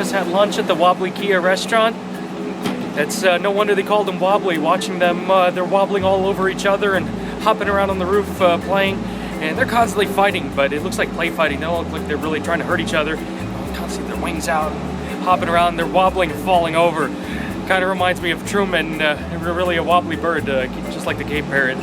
just had lunch at the Wobbly Kea restaurant. It's no wonder they called them Wobbly. Watching them, they're wobbling all over each other and hopping around on the roof playing. And they're constantly fighting, but it looks like play fighting. They don't look like they're really trying to hurt each other. Constantly their wings out, hopping around, they're wobbling and falling over. Kind of reminds me of Truman, really a wobbly bird, just like the Cape Parrot.